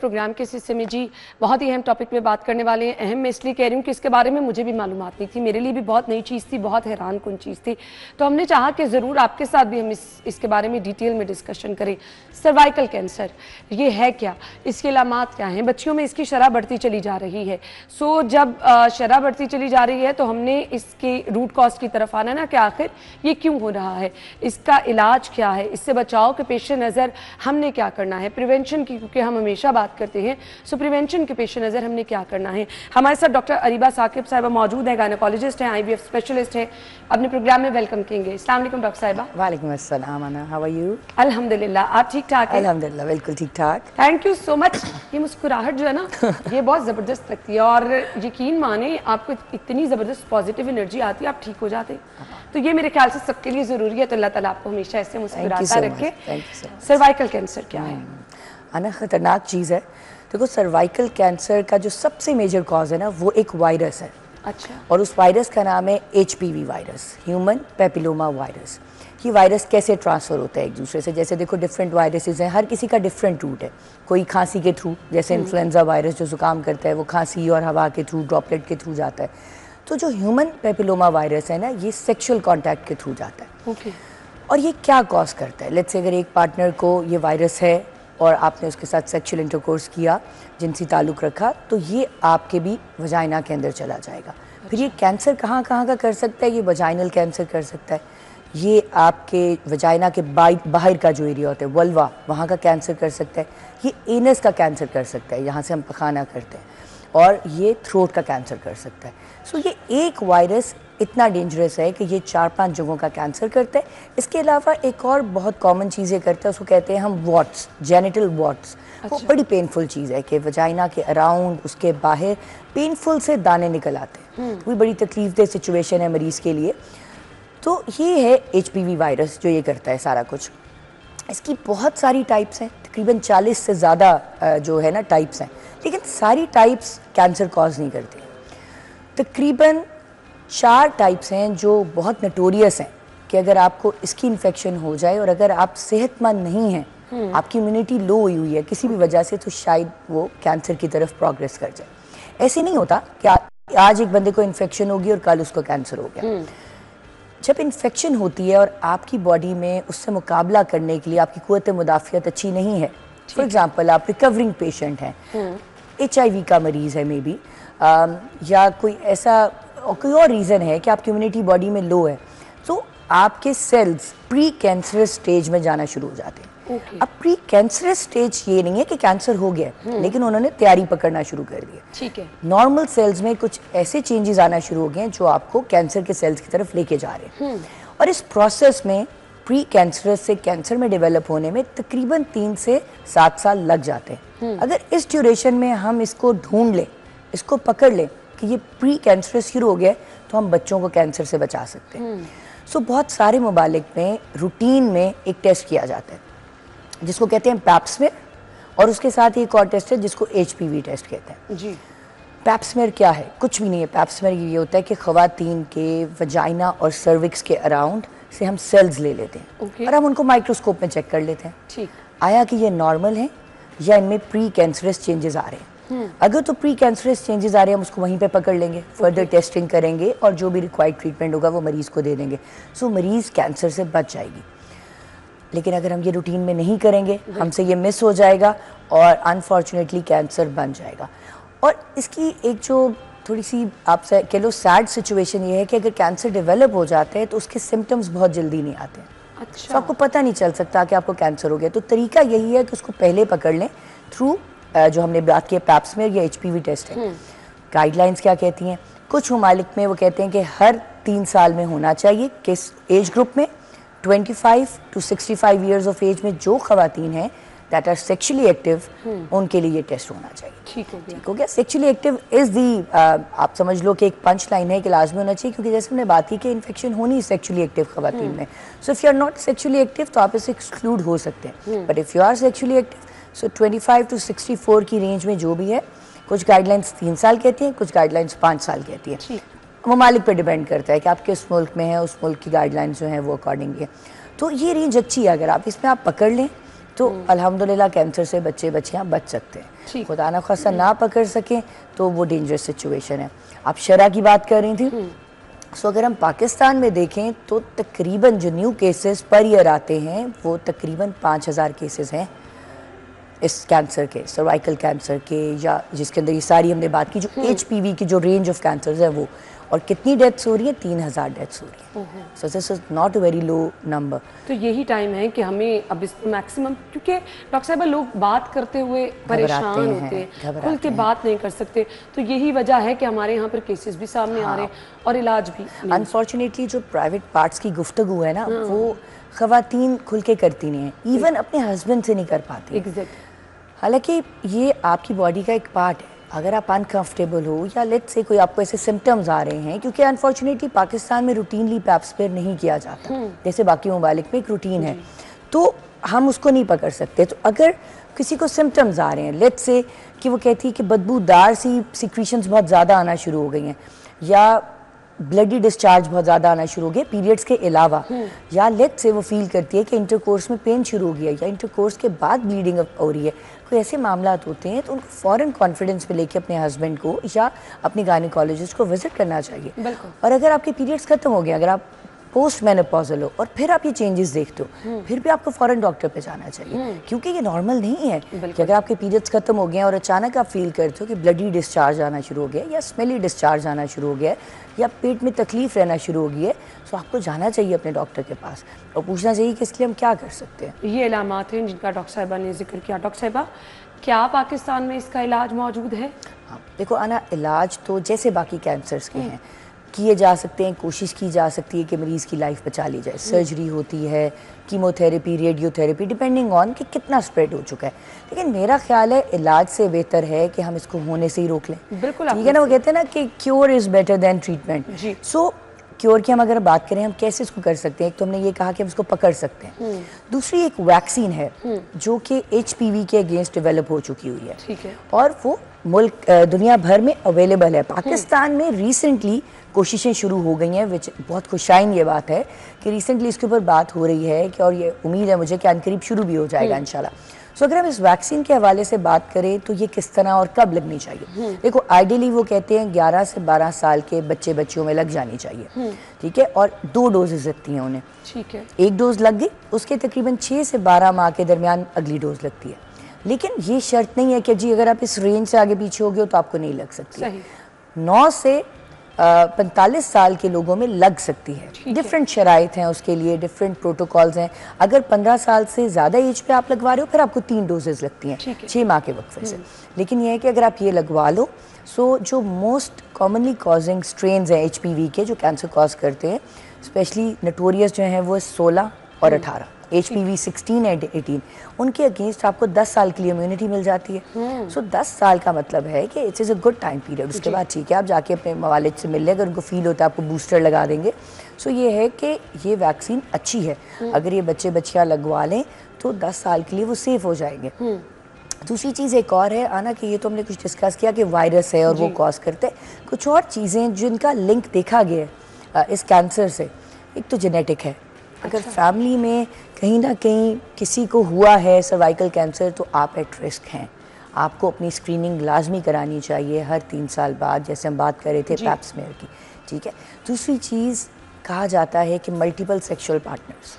Programme के इस हिस्से में जी बहुत ही अहम टॉपिक में बात करने वाले हैं। अहम मैं इसलिए कह रही हूँ कि इसके बारे में मुझे भी मालूमात नहीं थी, मेरे लिए भी बहुत नई चीज़ थी, बहुत हैरान कुन चीज़ थी। तो हमने चाहा कि ज़रूर आपके साथ भी हम इसके बारे में डिटेल में डिस्कशन करें। सर्वाइकल कैंसर ये है क्या, इसके अलामात क्या हैं, बच्चियों में इसकी शरह बढ़ती चली जा रही है। सो जब शरह बढ़ती चली जा रही है तो हमने इसके रूट कॉज की तरफ आना ना कि आखिर ये क्यों हो रहा है, इसका इलाज क्या है, इससे बचाव के पेश नज़र हमने क्या करना है, प्रिवेंशन की क्योंकि हम हमेशा बात करते हैं, सो प्रिवेंशन के पेश नज़र हमने क्या करना है। हमारे साथ डॉक्टर अरीबा साकिब साहिबा मौजूद है, गायनेकोलॉजिस्ट हैं, IVF स्पेशलिस्ट हैं। अपने प्रोग्राम में वेलकम करेंगे। अस्सलाम वालेकुम डॉक्टर साहिबा। वालेकुम अस्सलाम अन्ना, हाउ आर यू? अल्हम्दुलिल्लाह, आप ठीक ठाक हैं? अल्हम्दुलिल्लाह बिल्कुल ठीक ठाक। Thank you so much. ये मुस्कुराहट जो है ना ये बहुत ज़बरदस्त लगती है और यकीन माने आपको इतनी ज़बरदस्त पॉजिटिव एनर्जी आती है, आप ठीक हो जाते हैं। तो ये मेरे ख्याल से सबके लिए ज़रूरी है। तो अल्लाह ताला आपको हमेशा ऐसे मुस्कुराता रखे। सर्वाइकल कैंसर क्या है? अन्ना खतरनाक चीज़ है। देखो सर्वाइकल कैंसर का जो सबसे मेजर कॉज है ना वो एक वायरस है। अच्छा। और उस वायरस का नाम है HPV virus, human papilloma virus. ये वायरस कैसे ट्रांसफ़र होता है एक दूसरे से? जैसे देखो डिफरेंट वायरसेस हैं, हर किसी का डिफरेंट रूट है। कोई खांसी के थ्रू, जैसे इन्फ्लुएंजा वायरस जो ज़ुकाम करता है वो खांसी और हवा के थ्रू, ड्रॉपलेट के थ्रू जाता है। तो जो ह्यूमन पेपिलोमा वायरस है ना ये सेक्शुअल कॉन्टैक्ट के थ्रू जाता है। ओके। और ये क्या कॉज करता है? लेट्स से अगर एक पार्टनर को ये वायरस है और आपने उसके साथ सेक्सुअल इंटरकोर्स किया, जिनसी ताल्लुक़ रखा, तो ये आपके भी वजाइना के अंदर चला जाएगा। फिर ये कैंसर कहाँ कहाँ का कर सकता है? ये वजाइनल कैंसर कर सकता है, ये आपके वजाइना के बाहर का जो एरिया होता है वल्वा, वहाँ का कैंसर कर सकता है, ये एनस का कैंसर कर सकता है, यहाँ से हम पखाना करते हैं, और ये थ्रोट का कैंसर कर सकता है। सो ये एक वायरस इतना डेंजरस है कि ये 4-5 जगहों का कैंसर करता है। इसके अलावा एक और बहुत कॉमन चीज़ ये करता है, उसको कहते हैं हम वॉट्स, जेनिटल वॉट्स। वो बड़ी पेनफुल चीज़ है कि वजाइना के अराउंड, उसके बाहर पेनफुल से दाने निकल आते हैं। वो बड़ी तकलीफदेह सिचुएशन है मरीज़ के लिए। तो ये है HPV वायरस जो ये करता है सारा कुछ। इसकी बहुत सारी टाइप्स हैं, तकरीबन 40 से ज़्यादा जो है ना टाइप्स हैं, लेकिन सारी टाइप्स कैंसर कॉज नहीं करती। तकरीबन 4 टाइप्स हैं जो बहुत नटोरियस हैं कि अगर आपको इसकी इन्फेक्शन हो जाए और अगर आप सेहतमंद नहीं हैं, आपकी इम्यूनिटी लो हुई है किसी भी वजह से, तो शायद वो कैंसर की तरफ प्रोग्रेस कर जाए। ऐसे नहीं होता कि आज एक बंदे को इन्फेक्शन होगी और कल उसको कैंसर हो गया। जब इन्फेक्शन होती है और आपकी बॉडी में उससे मुकाबला करने के लिए आपकी क़ुव्वत मुदाफ़ियत अच्छी नहीं है, फॉर एग्ज़ाम्पल आप रिकवरिंग पेशेंट हैं, HIV का मरीज़ है मे बी, या कोई ऐसा कोई और रीज़न है कि आपकी इम्यूनिटी बॉडी में लो है, तो आपके सेल्स प्री कैंसरस स्टेज में जाना शुरू हो जाते हैं। अब प्री कैंसरस स्टेज ये नहीं है कि कैंसर हो गया, लेकिन उन्होंने तैयारी पकड़ना शुरू कर दी है। ठीक है। नॉर्मल सेल्स में कुछ ऐसे चेंजेस आना शुरू हो गए हैं जो आपको कैंसर के सेल्स की तरफ लेके जा रहे हैं। और इस प्रोसेस में प्री कैंसरस से कैंसर में डेवलप होने में तकरीबन 3 से 7 साल लग जाते हैं। अगर इस ड्यूरेशन में हम इसको ढूंढ लें, इसको पकड़ लें कि ये प्री कैंसरस शुरू हो गया, तो हम बच्चों को कैंसर से बचा सकते हैं। सो बहुत सारे ममालिक में रूटीन में एक टेस्ट किया जाता है जिसको कहते हैं पैप्समेर, और उसके साथ ही एक और टेस्ट है जिसको HPV टेस्ट कहते हैं। जी। पैप्समेर क्या है? कुछ भी नहीं है। पैप्समेर ये होता है कि ख़वातीन के वजाइना और सर्विक्स के अराउंड से हम सेल्स ले लेते हैं और हम उनको माइक्रोस्कोप में चेक कर लेते हैं। ठीक। आया कि ये नॉर्मल है या इनमें प्री कैंसरस चेंजेस आ रहे हैं। अगर तो प्री कैंसरस चेंजेस आ रहे हैं हम उसको वहीं पे पकड़ लेंगे, फर्दर टेस्टिंग करेंगे और जो भी रिक्वायर्ड ट्रीटमेंट होगा वो मरीज़ को दे देंगे। सो मरीज़ कैंसर से बच जाएगी। लेकिन अगर हम ये रूटीन में नहीं करेंगे, हमसे ये मिस हो जाएगा और अनफॉर्चुनेटली कैंसर बन जाएगा। और इसकी एक जो थोड़ी सी आप कह लो सैड सिचुएशन ये है कि अगर कैंसर डेवलप हो जाते हैं तो उसके सिम्टम्स बहुत जल्दी नहीं आते हैं। अच्छा। तो आपको पता नहीं चल सकता कि आपको कैंसर हो गया। तो तरीका यही है कि उसको पहले पकड़ लें थ्रू जो हमने बात की पैप्समेर या HPV टेस्ट है। गाइडलाइंस क्या कहती हैं? कुछ ममालिक में वो कहते हैं कि हर 3 साल में होना चाहिए। किस एज ग्रुप में? 25 to 65 ईयर्स ऑफ एज में जो खवातीन हैं दैट आर सेक्शुअली एक्टिव, उनके लिए ये टेस्ट होना चाहिए। ठीक हो गया। सेक्शुअली एक्टिव इज़ दी, आप समझ लो कि एक पंच लाइन है कि लाजमी होना चाहिए, क्योंकि जैसे हमने बात की कि इन्फेक्शन होनी सेक्शुअली एक्टिव खवातीन में। So if you are not sexually active तो आप इससे एक्सक्लूड हो सकते हैं, but if you are sexually active so 25 to 64 की रेंज में जो भी है, कुछ गाइडलाइंस 3 साल कहती हैं, कुछ गाइडलाइंस 5 साल कहती हैं। ममालिक पे डिपेंड करता है कि आप किस मुल्क में हैं, उस मुल्क की गाइडलाइंस जो हैं वो अकॉर्डिंग है। तो ये रेंज अच्छी है, अगर आप इसमें आप पकड़ लें तो अल्हम्दुलिल्लाह कैंसर से बच्चे बच्चियां बच सकते हैं। खुदा ना खासा ना पकड़ सकें तो वो डेंजरस सिचुएशन है। आप शरह की बात कर रही थी, सो अगर हम पाकिस्तान में देखें तो तकरीबन जो न्यू केसेस पर ईयर आते हैं वो तकरीबन 5000 केसेस हैं इस कैंसर के, सर्वाइकल कैंसर के, या जिसके अंदर ये सारी हमने बात की जो HPV की जो रेंज ऑफ कैंसर है वो। और कितनी डेथ्स हो रही है? 3000 डेथ्स हो रही है। So this is not a very low number. तो यही टाइम है कि हमें अब इस मैक्सिमम, क्योंकि डॉक्टर साहब लोग बात करते हुए परेशान होते हैं, खुल के बात नहीं कर सकते, तो यही वजह है कि हमारे यहाँ पर केसेस भी सामने आ रहे हैं और इलाज भी। अनफॉर्चुनेटली जो प्राइवेट पार्ट्स की गुफ्तगू है ना वो ख़वातीन खुल के करती नहीं है, इवन अपने हस्बैंड से नहीं कर पाती। एग्जैक्टली। हालांकि ये आपकी बॉडी का एक पार्ट है। अगर आप अनकंफर्टेबल हो या लेट्स से कोई आपको ऐसे सिम्टम्स आ रहे हैं, क्योंकि अनफॉर्चुनेटली पाकिस्तान में रूटीनली पैप स्मेयर नहीं किया जाता जैसे बाकी ममालिक में एक रूटीन है, तो हम उसको नहीं पकड़ सकते। तो अगर किसी को सिम्टम्स आ रहे हैं, लेट्स से कि वो कहती है कि बदबूदार सी सिक्रीशंस बहुत ज़्यादा आना शुरू हो गई हैं, या ब्लडी डिस्चार्ज बहुत ज़्यादा आना शुरू हो गया पीरियड्स के अलावा, या लेट्स से वो फील करती है कि इंटरकोर्स में पेन शुरू हो गया या इंटरकोर्स के बाद ब्लीडिंग हो रही है, कोई ऐसे मामला होते हैं, तो उनको फ़ौरन कॉन्फिडेंस में लेके अपने हस्बैंड को या अपने गायनेकोलॉजिस्ट को विजिट करना चाहिए। और अगर आपके पीरियड्स खत्म हो गए, अगर आप पोस्ट मेनोपॉजल हो और फिर आप ये चेंजेस देखते हो, फिर भी आपको फौरन डॉक्टर पे जाना चाहिए, क्योंकि ये नॉर्मल नहीं है कि अगर आपके पीरियड्स खत्म हो गए और अचानक आप फील करते हो कि ब्लडी डिस्चार्ज आना शुरू हो गया या स्मेली डिस्चार्ज आना शुरू हो गया या पेट में तकलीफ रहना शुरू हो गई है, तो आपको जाना चाहिए अपने डॉक्टर के पास और पूछना चाहिए कि इसके लिए हम क्या कर सकते हैं। ये इलामात हैं जिनका डॉक्टर साहिबा ने जिक्र किया। डॉक्टर साहिबा, क्या पाकिस्तान में इसका इलाज मौजूद है? हाँ, देखो आना, इलाज तो जैसे बाकी कैंसर्स के हैं किए जा सकते हैं, कोशिश की जा सकती है कि मरीज़ की लाइफ बचा ली जाए। सर्जरी होती है, कीमोथेरेपी, रेडियोथेरेपी, डिपेंडिंग ऑन कि कितना स्प्रेड हो चुका है। लेकिन मेरा ख्याल है इलाज से बेहतर है कि हम इसको होने से ही रोक लें। बिल्कुल, ठीक है ना, वो कहते हैं ना कि cure is better than treatment. So cure की हम अगर बात करें, हम कैसे इसको कर सकते हैं? एक तो हमने ये कहा कि हम इसको पकड़ सकते हैं, दूसरी एक वैक्सीन है जो कि HPV के अगेंस्ट डेवलप हो चुकी हुई है। ठीक है। और वो मुल्क दुनिया भर में अवेलेबल है। पाकिस्तान में रिसेंटली कोशिशें शुरू हो गई हैं, विच बहुत खुशाइन ये बात है कि रिसेंटली इसके ऊपर बात हो रही है कि, और ये उम्मीद है मुझे कि अनकरीब शुरू भी हो जाएगा इंशाल्लाह। सो अगर हम इस वैक्सीन के हवाले से बात करें तो ये किस तरह और कब लगनी चाहिए? देखो आइडियली वो कहते हैं 11 से 12 साल के बच्चे बच्चियों में लग जानी चाहिए, ठीक है, और 2 डोजेज लगती हैं उन्हें। ठीक है। एक डोज लग गई, उसके तकरीबन 6 से 12 माह के दरमियान अगली डोज लगती है। लेकिन ये शर्त नहीं है कि जी अगर आप इस रेंज से आगे पीछे हो गए तो आपको नहीं लग सकती। सही। 9 से 45 साल के लोगों में लग सकती है। डिफरेंट शराइत हैं उसके लिए, डिफरेंट प्रोटोकॉल्स हैं। अगर 15 साल से ज़्यादा एज पे आप लगवा रहे हो फिर आपको 3 डोजेज लगती हैं 6 माह के वक्फे से। लेकिन यह है कि अगर आप ये लगवा लो, सो जो मोस्ट कॉमनली कॉजिंग स्ट्रेन्स हैं HPV के जो कैंसर कॉज करते हैं, स्पेशली नोटोरियस जो हैं वो 16 और 18, HPV 16 एंड 18, उनके अगेंस्ट आपको 10 साल के लिए इम्यूनिटी मिल जाती है। सो 10 साल का मतलब है कि it's is a good time period. उसके बाद ठीक है आप जाके अपने मवालिद से मिल लें, अगर उनको फील होता है आपको बूस्टर लगा देंगे। सो ये है कि ये वैक्सीन अच्छी है, अगर ये बच्चे बच्चियाँ लगवा लें तो 10 साल के लिए वो सेफ हो जाएंगे। दूसरी चीज़ एक और है आना कि ये तो हमने कुछ डिस्कस किया कि वायरस है और वो कॉज करते हैं, कुछ और चीज़ें जिनका लिंक देखा गया है इस कैंसर से। एक तो जेनेटिक है, अगर फैमिली में कहीं ना कहीं किसी को हुआ है सर्वाइकल कैंसर तो आप एट रिस्क हैं, आपको अपनी स्क्रीनिंग लाजमी करानी चाहिए हर 3 साल बाद, जैसे हम बात कर रहे थे पैप स्मेयर की। ठीक है। दूसरी चीज़ कहा जाता है कि मल्टीपल सेक्सुअल पार्टनर्स,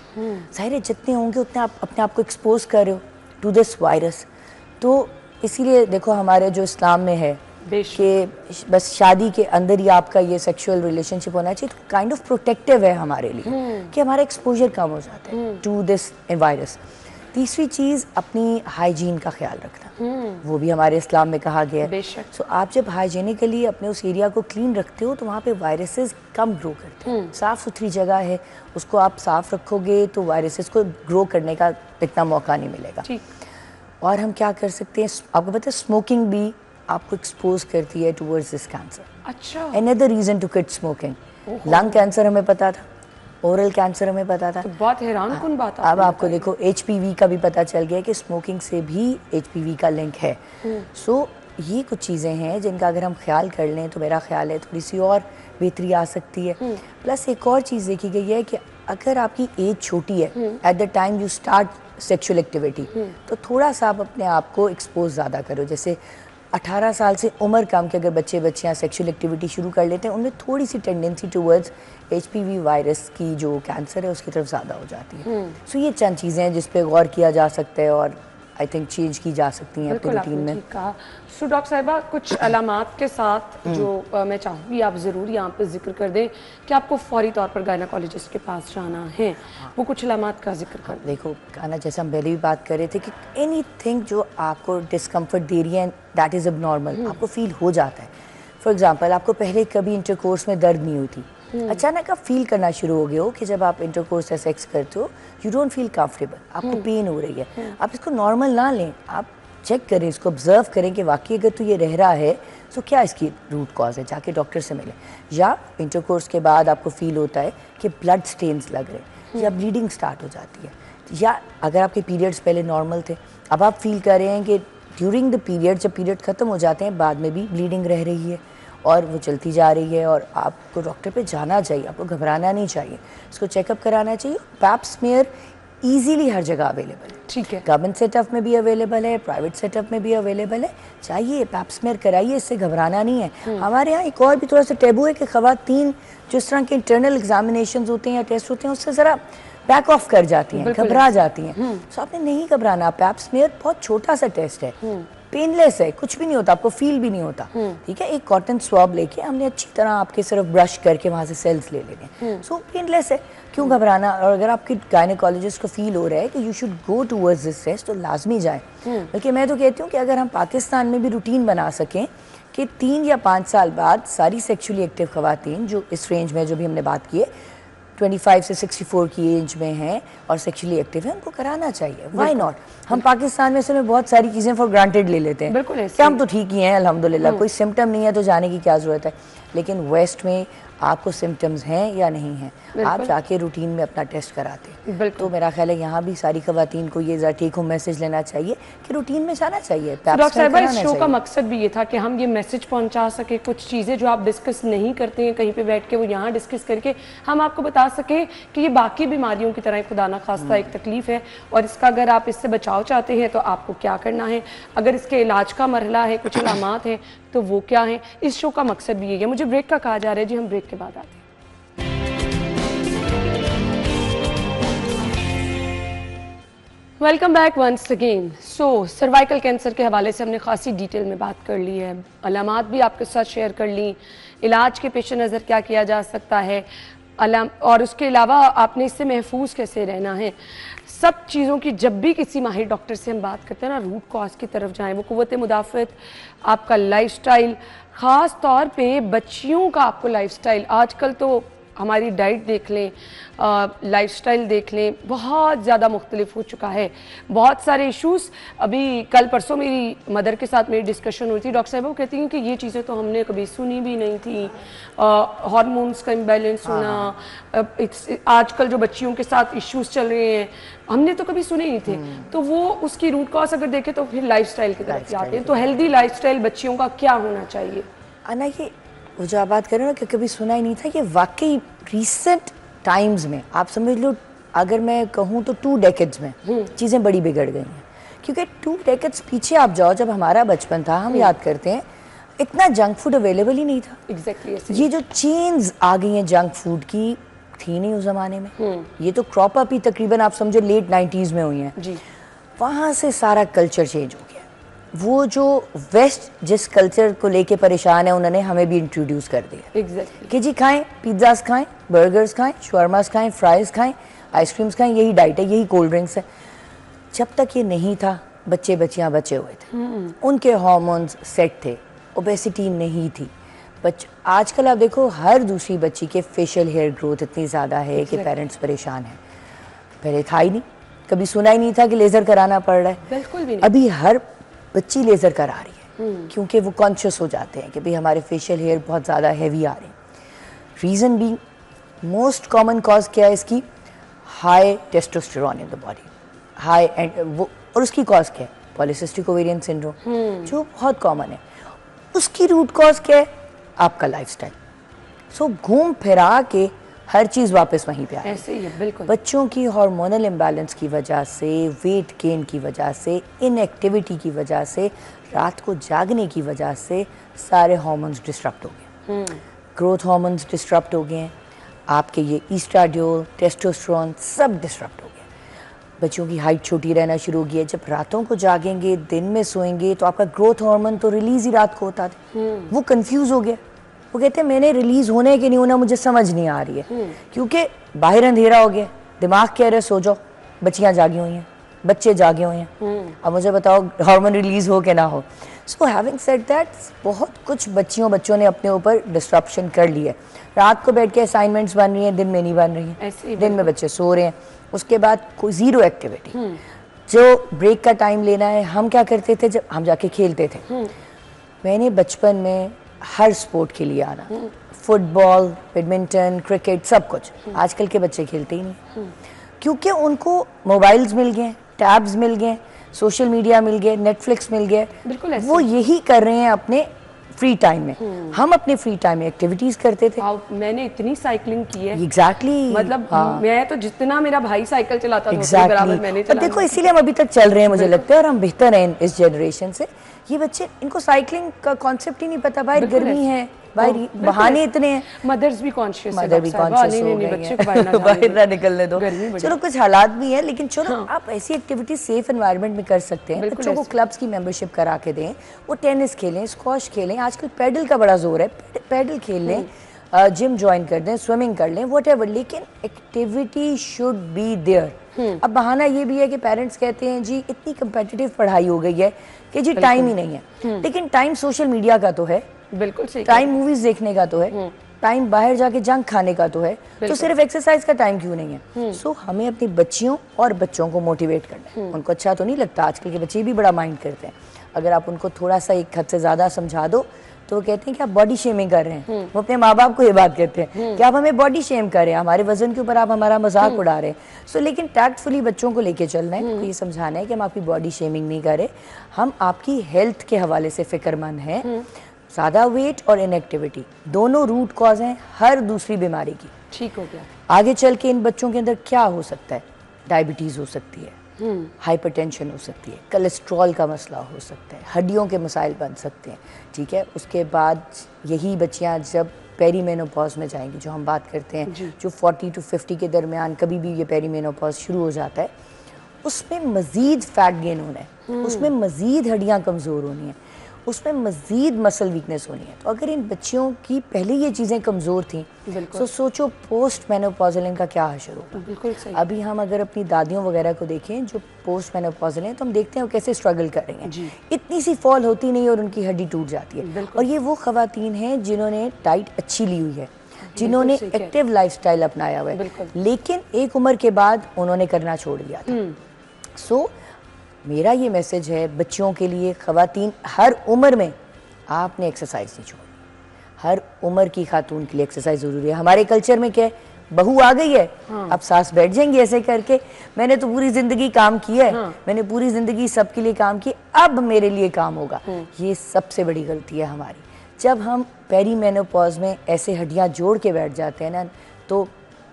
ज़ाहिर है जितने होंगे उतने आप अपने आप को एक्सपोज कर रहे हो टू दिस वायरस। तो इसीलिए देखो हमारे जो इस्लाम में है कि बस शादी के अंदर ही आपका ये सेक्सुअल रिलेशनशिप होना चाहिए, तो काइंड ऑफ प्रोटेक्टिव है हमारे लिए कि हमारा एक्सपोजर कम हो जाता है टू दिस वायरस। तीसरी चीज़ अपनी हाइजीन का ख्याल रखना, वो भी हमारे इस्लाम में कहा गया है। सो आप जब हाइजीनिकली अपने उस एरिया को क्लीन रखते हो तो वहाँ पे वायरसेस कम ग्रो करते हैं। साफ़ सुथरी जगह है, उसको आप साफ़ रखोगे तो वायरसेस को ग्रो करने का इतना मौका नहीं मिलेगा। और हम क्या कर सकते हैं, आपको पता है स्मोकिंग भी आपको एक्सपोज करती है टुवर्ड्स दिस कैंसर। अच्छा। Another reason to quit smoking. Lung cancer हमें पता था, ओरल कैंसर हमें पता था, तो बहुत हैरानकुन बात। अब आपको देखो HPV का भी पता चल गया कि स्मोकिंग से भी HPV का लिंक है। सो ये कुछ चीज़ें हैं जिनका अगर हम ख्याल कर लें तो मेरा ख्याल है थोड़ी सी और बेहतरी आ सकती है। प्लस एक और चीज़ देखी गई है कि अगर आपकी एज छोटी है, at the time you start sexual activity, तो थोड़ा सा आप अपने आप को एक्सपोज ज़्यादा करो। जैसे 18 साल से उम्र कम के अगर बच्चे बच्चियाँ सेक्सुअल एक्टिविटी शुरू कर लेते हैं, उनमें थोड़ी सी टेंडेंसी टूवर्ड्स HPV वायरस की जो कैंसर है उसकी तरफ ज़्यादा हो जाती है। सो ये चंद चीज़ें हैं जिस पे गौर किया जा सकता है और आई थिंक चेंज की जा सकती हैं अपनी रूटीन में। कहा। सो डॉक्टर साहिबा, कुछ अलामात के साथ जो मैं चाहूँगी आप ज़रूर यहाँ पे जिक्र कर दें कि आपको फौरी तौर पर गायनाकोलॉजिस्ट के पास जाना है, वो कुछ अलामात का जिक्र कर दें। देखो खाना, जैसे हम पहले भी बात कर रहे थे कि एनीथिंग जो आपको डिस्कम्फर्ट दे रही है दैट इज़ एबनॉर्मल, आपको फील हो जाता है। फॉर एग्जाम्पल, आपको पहले कभी इंटरकोर्स में दर्द नहीं हुई थी, अचानक आप फील करना शुरू हो गए हो कि जब आप इंटरकोर्स या सेक्स करते हो यू डोंट फील कंफर्टेबल, आपको पेन हो रही है। आप इसको नॉर्मल ना लें, आप चेक करें, इसको ऑब्जर्व करें कि वाकई अगर तो ये रह रहा है तो क्या इसकी रूट कॉज है, जाके डॉक्टर से मिलें। या इंटरकोर्स के बाद आपको फील होता है कि ब्लड स्टेन्स लग रहे हैं या ब्लीडिंग स्टार्ट हो जाती है, या अगर आपके पीरियड्स पहले नॉर्मल थे, अब आप फील कर रहे हैं कि ड्यूरिंग द पीरियड, जब पीरियड ख़त्म हो जाते हैं, बाद में भी ब्लीडिंग रह रही है और वो चलती जा रही है, और आपको डॉक्टर पे जाना चाहिए, आपको घबराना नहीं चाहिए, इसको चेकअप कराना चाहिए। पैप स्मीयर ईजीली हर जगह अवेलेबल है, ठीक है, गवर्नमेंट सेटअप में भी अवेलेबल है, प्राइवेट सेटअप में भी अवेलेबल है। चाहिए पैप स्मीयर कराइए, इससे घबराना नहीं है। हमारे यहाँ एक और भी थोड़ा सा टैबू है कि ख़वातीन जो इस तरह के इंटरनल एग्जामिनेशन होते हैं या टेस्ट होते हैं उससे ज़रा बैक ऑफ कर जाती हैं, घबरा जाती हैं। तो आपने नहीं घबराना, पैप स्मीयर बहुत छोटा सा टेस्ट है, पेनलेस है, कुछ भी नहीं होता, आपको फील भी नहीं होता, ठीक है। एक कॉटन स्वैब लेके हमने अच्छी तरह आपके सिर्फ ब्रश करके वहाँ से सेल्स ले लेने, सो पेनलेस है, क्यों घबराना। और अगर आपकी गायनेकोलॉजिस्ट को फील हो रहा है कि you should go towards this test तो लाजमी जाए। बल्कि मैं तो कहती हूँ कि अगर हम पाकिस्तान में भी रूटीन बना सकें कि 3 या 5 साल बाद सारी सेक्सुअली एक्टिव खवातीन जो इस रेंज में जो भी हमने बात की है 25 से 64 की एज में हैं और सेक्सुअली एक्टिव हैं, उनको कराना चाहिए। Why not. हम पाकिस्तान में से बहुत सारी चीज़ें फॉर ग्रांटेड ले लेते हैं, बिल्कुल कि हम तो ठीक ही हैं अल्हम्दुलिल्लाह, कोई सिम्टम नहीं है तो जाने की क्या ज़रूरत है। लेकिन वेस्ट में आपको सिम्टम्स हैं या नहीं हैं, आप जाके रूटीन में अपना टेस्ट कराते हैं। तो मेरा ख्याल है यहाँ भी सारी खवातीन को ये टेक होम मैसेज लेना चाहिए कि रूटीन में जाना चाहिए। डॉक्टर साहिबा, इस शो का मकसद भी ये था कि हम ये मैसेज पहुँचा सके, कुछ चीज़ें जो आप डिस्कस नहीं करते हैं कहीं पे बैठ के, वो यहाँ डिस्कस करके हम आपको बता सकें कि ये बाकी बीमारियों की तरह खुदा ना खास्ता एक तकलीफ है, और इसका अगर आप इससे बचाव चाहते हैं तो आपको क्या करना है, अगर इसके इलाज का मरहला है, कुछ अलामात हैं तो वो क्या है। इस शो का मकसद भी ये है। मुझे ब्रेक का कहा जा रहा है जी, हम ब्रेक के बाद आते हैं। Welcome back once again. So cervical cancer के हवाले से हमने खासी डिटेल में बात कर ली है, अलामात भी आपके साथ शेयर कर ली, इलाज के पेश नज़र क्या किया जा सकता है, और उसके अलावा आपने इससे महफूज कैसे रहना है। सब चीज़ों की जब भी किसी माहिर डॉक्टर से हम बात करते हैं ना, रूट कॉज की तरफ जाएं, वो क़ुव्वत मुदाफ़त, आपका लाइफस्टाइल, ख़ास तौर पे बच्चियों का आपको लाइफस्टाइल, आजकल तो हमारी डाइट देख लें, लाइफस्टाइल देख लें, बहुत ज़्यादा मुख्तलिफ हो चुका है, बहुत सारे इश्यूज़। अभी कल परसों मेरी मदर के साथ मेरी डिस्कशन हुई थी, डॉक्टर साहब वो कहती हैं कि ये चीज़ें तो हमने कभी सुनी भी नहीं थी, हार्मोन्स का इम्बैलेंस होना, आजकल जो बच्चियों के साथ इश्यूज़ चल रहे हैं हमने तो कभी सुने नहीं थे। तो वो उसकी रूट कॉज अगर देखें तो फिर लाइफस्टाइल की तरफ जाते हैं। तो हेल्दी लाइफस्टाइल बच्चियों का क्या होना चाहिए? अना, ये वो जो आप बात कर रहे हो ना कि कभी सुना ही नहीं था, ये वाकई रिसेंट टाइम्स में आप समझ लो, अगर मैं कहूँ तो 2 डेकेड्स में चीज़ें बड़ी बिगड़ गई हैं। क्योंकि 2 डेकेड्स पीछे आप जाओ, जब हमारा बचपन था, हम याद करते हैं इतना जंक फूड अवेलेबल ही नहीं था। एग्जैक्टली ये जो चेन्स आ गई हैं जंक फूड की, थी नहीं उस ज़माने में। ये तो क्रॉप अप ही तकरीबन आप समझो लेट 90s में हुई हैं जी। वहाँ से सारा कल्चर चेंज हो गया। वो जो वेस्ट जिस कल्चर को लेके परेशान है, उन्होंने हमें भी इंट्रोड्यूस कर दिया। एग्जैक्टली कि जी खाएं, पिज्ज़ास खाएं, बर्गर्स खाएं, शवर्मास खाएं, फ्राइज़ खाएं, आइसक्रीम्स खाएं, यही डाइट है, यही कोल्ड ड्रिंक्स है। जब तक ये नहीं था, बच्चे बच्चियाँ बचे हुए थे, उनके हार्मोन्स सेट थे, ओबेसिटी नहीं थी। आजकल आप देखो हर दूसरी बच्ची के फेशियल हेयर ग्रोथ इतनी ज़्यादा है कि पेरेंट्स परेशान हैं। पहले था ही नहीं, कभी सुना ही नहीं था कि लेज़र कराना पड़ रहा है। बिल्कुल भी नहीं। अभी हर बच्ची लेज़र करा रही है, क्योंकि वो कॉन्शियस हो जाते हैं कि भाई हमारे फेशियल हेयर बहुत ज़्यादा हैवी आ रहे हैं। रीज़न भी मोस्ट कॉमन कॉज क्या है इसकी? High testosterone in the body, high and वो, और उसकी कॉज क्या है? पॉलीसिस्टिक ओवेरियन सिंड्रोम, जो बहुत कॉमन है। उसकी रूट कॉज क्या है? आपका लाइफस्टाइल। सो घूम फिरा के हर चीज़ वापस वहीं पे आएगी। ऐसे ही है, बिल्कुल। बच्चों की हार्मोनल इम्बैलेंस की वजह से, वेट गेन की वजह से, इनएक्टिविटी की वजह से, रात को जागने की वजह से सारे हार्मोन्स डिस्टर्ब हो गए। ग्रोथ हार्मोन्स डिस्टर्ब हो गए हैं, आपके ये ईस्ट्राडियोल, टेस्टोस्टेरोन सब डिस्टर्ब हो गए। बच्चों की हाइट छोटी रहना शुरू हो गई है। जब रातों को जागेंगे, दिन में सोएंगे, तो आपका ग्रोथ हार्मोन तो रिलीज ही रात को होता था। वो कंफ्यूज हो गया। वो कहते हैं मैंने रिलीज होने कि नहीं होना मुझे समझ नहीं आ रही है, क्योंकि बाहर अंधेरा हो गया, दिमाग कह रहे सो जाओ, बच्चियां जागी हुई हैं, बच्चे जागे हुए हैं, अब मुझे बताओ हार्मोन रिलीज हो कि ना हो। सो हैविंग सेड दैट, बहुत कुछ बच्चों ने अपने ऊपर डिस्ट्रप्शन कर लिया। रात को बैठ के असाइनमेंट्स बन रही हैं, दिन में नहीं बन रही हैं, दिन में बच्चे सो रहे हैं, उसके बाद कोई जीरो एक्टिविटी। जो ब्रेक का टाइम लेना है, हम क्या करते थे, जब हम जाके खेलते थे। मैंने बचपन में हर स्पोर्ट के लिए आना, फुटबॉल, बैडमिंटन, क्रिकेट, सब कुछ। आजकल के बच्चे खेलते ही नहीं, क्योंकि उनको मोबाइल्स मिल गए, टैब्स मिल गए, सोशल मीडिया मिल गए, नेटफ्लिक्स मिल गए। वो यही कर रहे हैं अपने फ्री टाइम में। हम अपने फ्री टाइम में एक्टिविटीज करते थे। मैंने इतनी साइकिलिंग की है। एग्जैक्टली मतलब मैं तो जितना मेरा भाई साइकिल चलाता था उसके बराबर मैंने चलाया। देखो इसीलिए हम अभी तक चल रहे हैं, मुझे लगता है, और हम बेहतर हैं इस जनरेशन से। ये बच्चे, इनको साइकिलिंग का कॉन्सेप्ट ही नहीं पता। बाहर गर्मी है, बाहर बहाने इतने हैं। मदर्स भी कॉन्शियस हो गई हैं, बाहर ना निकलने दो। चलो कुछ हालात भी हैं, लेकिन चलो आप ऐसी एक्टिविटी सेफ एनवायरनमेंट में कर सकते हैं। बच्चों को क्लब्स की मेंबरशिप करा के दें, वो टेनिस खेलें, स्क्वॉश खेलें, आजकल पैडल का बड़ा जोर है, पैडल खेल लें, जिम ज्वाइन कर दें, स्विमिंग कर लें, व्हाटएवर, लेकिन एक्टिविटी शुड बी देयर। अब बहाना ये भी है कि पेरेंट्स कहते हैं जी इतनी कंपेटिटिव पढ़ाई हो गई है कि जी टाइम ही नहीं है। लेकिन टाइम सोशल मीडिया का तो है, बिल्कुल सही, टाइम मूवीज देखने का तो है, टाइम बाहर जाके जंक खाने का तो है, तो सिर्फ एक्सरसाइज का टाइम क्यों नहीं है? सो हमें अपनी बच्चियों और बच्चों को मोटिवेट करना है। उनको अच्छा तो नहीं लगता, आजकल के बच्चे भी बड़ा माइंड करते हैं। अगर आप उनको थोड़ा सा एक हद से ज्यादा समझा दो तो वो कहते हैं कि आप बॉडी शेमिंग कर रहे हैं। वो अपने माँ बाप को ये बात कहते हैं कि आप हमें बॉडी शेम कर रहे हैं, हमारे वजन के ऊपर आप हमारा मजाक उड़ा रहे हैं। सो लेकिन टैक्टफुली बच्चों को लेके चलना है, उनको ये समझाना है कि हम आपकी बॉडी शेमिंग नहीं कर रहे, हम आपकी हेल्थ के हवाले से फिक्रमंद हैं। ज़्यादा वेट और इनएक्टिविटी दोनों रूट कॉज हैं हर दूसरी बीमारी की। ठीक हो गया। आगे चल के इन बच्चों के अंदर क्या हो सकता है? डायबिटीज़ हो सकती है, हाइपरटेंशन हो सकती है, कोलेस्ट्रॉल का मसला हो सकता है, हड्डियों के मसाइल बन सकते हैं। ठीक है, उसके बाद यही बच्चियां जब पेरीमेनोपॉज में जाएंगी, जो हम बात करते हैं, जो 40 to 50 के दरमियान कभी भी ये पेरीमेनोपॉज शुरू हो जाता है, उसमें मज़ीद फैट गेन होना है, उसमें मज़ीद हड्डियाँ कमज़ोर होनी है, उसमें मज़ीद मसल वीकनेस होनी है। तो अगर इन बच्चियों की पहले ये चीज़ें कमज़ोर थी, तो सोचो पोस्ट मेनोपॉजल इनका क्या हशर होगा। बिल्कुल सही। अभी हम अगर अपनी दादियों वगैरह को देखें जो पोस्ट मेनोपॉजल हैं, तो हम देखते हैं वो कैसे स्ट्रगल कर रही हैं। इतनी सी फॉल होती नहीं और उनकी हड्डी टूट जाती है। और ये वो खवातीन हैं जिन्होंने डाइट अच्छी ली हुई है, जिन्होंने एक्टिव लाइफस्टाइल अपनाया हुआ है, लेकिन एक उम्र के बाद उन्होंने करना छोड़ दिया था। सो मेरा ये मैसेज है बच्चियों के लिए, खवातीन हर उम्र में आपने एक्सरसाइज नहीं छोड़ी। हर उम्र की खातून के लिए एक्सरसाइज ज़रूरी है। हमारे कल्चर में क्या है, बहू आ गई है, अब सास बैठ जाएंगी ऐसे करके, मैंने तो पूरी ज़िंदगी काम किया है, मैंने पूरी ज़िंदगी सबके लिए काम किया, अब मेरे लिए काम होगा। ये सबसे बड़ी गलती है हमारी। जब हम पेरीमेनोपॉज में ऐसे हड्डियाँ जोड़ के बैठ जाते हैं ना, तो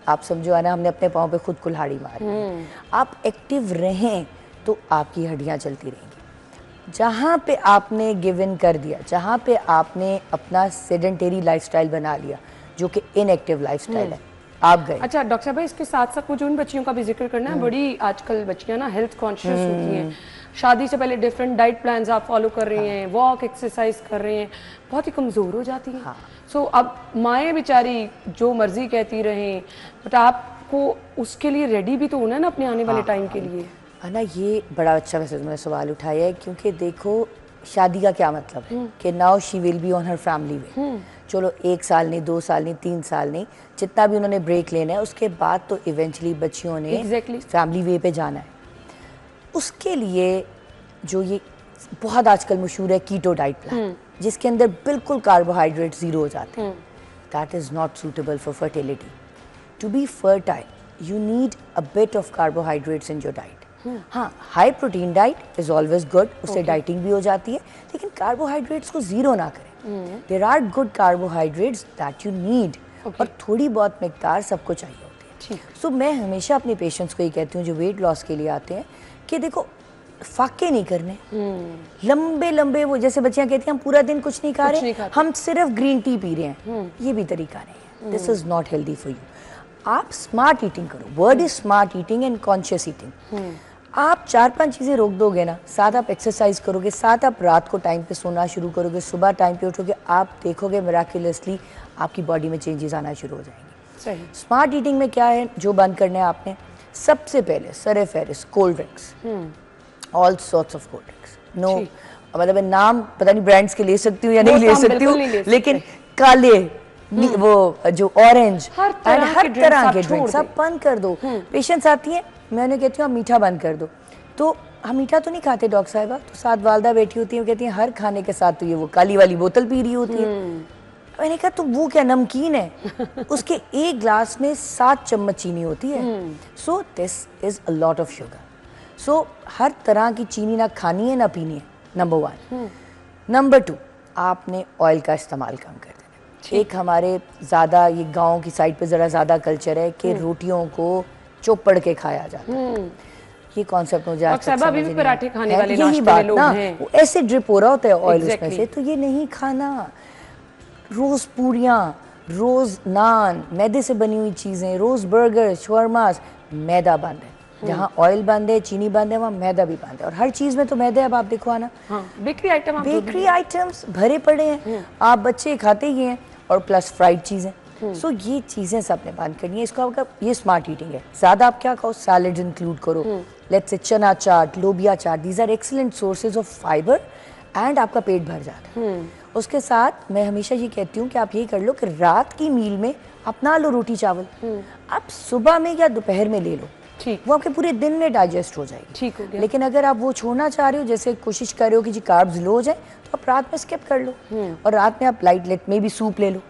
आप समझो है ना, हमने अपने पाँव पे खुद कुल्हाड़ी मारी। आप एक्टिव रहें तो आपकी हड्डियाँ चलती रहेंगी। जहाँ पे आपने गिव इन कर दिया, जहाँ पे आपने अपना सेडेंटरी लाइफस्टाइल बना लिया जो कि इनएक्टिव लाइफस्टाइल है, आप गए। अच्छा डॉक्टर साहब, इसके साथ साथ मुझे उन बच्चियों का भी जिक्र करना है, बड़ी आजकल बच्चियां ना हेल्थ कॉन्शियस होती हैं, शादी से पहले डिफरेंट डाइट प्लान्स आप फॉलो कर रही हैं, वॉक एक्सरसाइज कर रही हैं, बहुत ही कमज़ोर हो जाती हैं। सो अब माएँ बेचारी जो मर्जी कहती रहें, बट आपको उसके लिए रेडी भी तो होना है ना अपने आने वाले टाइम के लिए, है ना। ये बड़ा अच्छा वैसे तुमने सवाल उठाया है, क्योंकि देखो शादी का क्या मतलब है कि now she will be on her family way. चलो 1 साल नहीं, 2 साल नहीं, 3 साल नहीं, जितना भी उन्होंने ब्रेक लेना है, उसके बाद तो इवेंचुअली बच्चियों ने फैमिली वे पे जाना है। उसके लिए जो ये बहुत आजकल मशहूर है कीटो डाइट प्लान, जिसके अंदर बिल्कुल कार्बोहाइड्रेट ज़ीरो हो जाते हैं, that is not suitable for fertility. To be fertile you need a bit of carbohydrates in your diet. हाँ, high protein diet is always good, उससे डाइटिंग भी हो जाती है, लेकिन कार्बोहाइड्रेट्स को जीरो ना करें। There are good carbohydrates that you need Okay. और थोड़ी बहुत मिकदार सबको चाहिए होती है। सो मैं हमेशा अपने पेशेंट्स को ये कहती हूँ जो वेट लॉस के लिए आते हैं कि देखो फाके नहीं करने, लंबे लंबे वो जैसे बच्चियां कहती हैं हम पूरा दिन कुछ नहीं खा रहे, हम सिर्फ ग्रीन टी पी रहे हैं, ये भी तरीका नहीं है। This is not healthy for you. आप स्मार्ट ईटिंग करो, word is smart eating and conscious eating. आप 4-5 चीजें रोक दोगे ना, साथ आप एक्सरसाइज करोगे, साथ आप रात को टाइम पे सोना शुरू करोगे, सुबह टाइम पे उठोगे, आप देखोगे मिराक्युलसली आपकी बॉडी में चेंजेस आना शुरू हो जाएंगे। सही। स्मार्ट ईटिंग में क्या है जो बंद करना है आपने, सबसे पहले सरे फहरिस्त cold drinks, all sorts of cold drinks. No मतलब मैं नाम पता नहीं ब्रांड्स के ले सकती हूँ या नहीं ले सकती हूँ, लेकिन काले वो जो ऑरेंज हर तरह के ड्रिंक्स आप बंद कर दो। पेशेंट्स आती हैं, मैं उन्हें कहती हूँ आप मीठा बंद कर दो, तो हम मीठा तो नहीं खाते डॉक्टर साहिबा, तो साथ वालदा बैठी होती है, कहती हैं हर खाने के साथ तो ये वो काली वाली बोतल पी रही होती है। मैंने कहा तो वो क्या नमकीन है, उसके एक ग्लास में 7 चम्मच चीनी होती है। So this is a lot of sugar. So हर तरह की चीनी ना खानी है ना पीनी है, नंबर 1। नंबर 2, आपने ऑयल का इस्तेमाल कम कर देना। एक हमारे ज़्यादा ये गांव की साइड पे ज़रा ज़्यादा कल्चर है कि रोटियों को चोपड़ के खाया जाता है। ये कॉन्सेप्ट मुझे आज तक समझ नहीं आया। पराठे खाने वाले यही बात ना, वो ऐसे ड्रिप हो रहा होता है ऑयल उसमें से, तो ये नहीं खाना। रोज पूरियाँ, रोज नान, मैदे से बनी हुई चीजें, रोज बर्गर, शवरमास, मैदा बंद है। जहाँ ऑयल बंद है, चीनी बंद है, वहाँ मैदा भी बंद है। और हर चीज में तो मैदा है, अब आप देखो आना, बेकरी आइटम्स भरे पड़े हैं, आप बच्चे खाते ही हैं, और प्लस फ्राइड चीजें। सो ये चीजें सबने बंद करनी है। इसको आपका ये स्मार्ट ईटिंग है। ज्यादा आप क्या खाओ, सैलेड्स इंक्लूड करो, लेट्स से चना चाट, लोबिया चाट, these are excellent sources of fibre and आपका पेट भर जाता है। उसके साथ मैं हमेशा ये कहती हूँ कि आप ये कर लो कि रात की मील में अपना लो रोटी चावल, आप सुबह में या दोपहर में ले लो, ठीक, वो आपके पूरे दिन में डाइजेस्ट हो जाएगी। ठीक हो गया। लेकिन अगर आप वो छोड़ना चाह रहे हो, जैसे कोशिश कर रहे हो कि जी कार्ब्स लो हो जाए, तो आप रात में स्किप कर लो, और रात में आप लाइट लेट में भी सूप ले लो,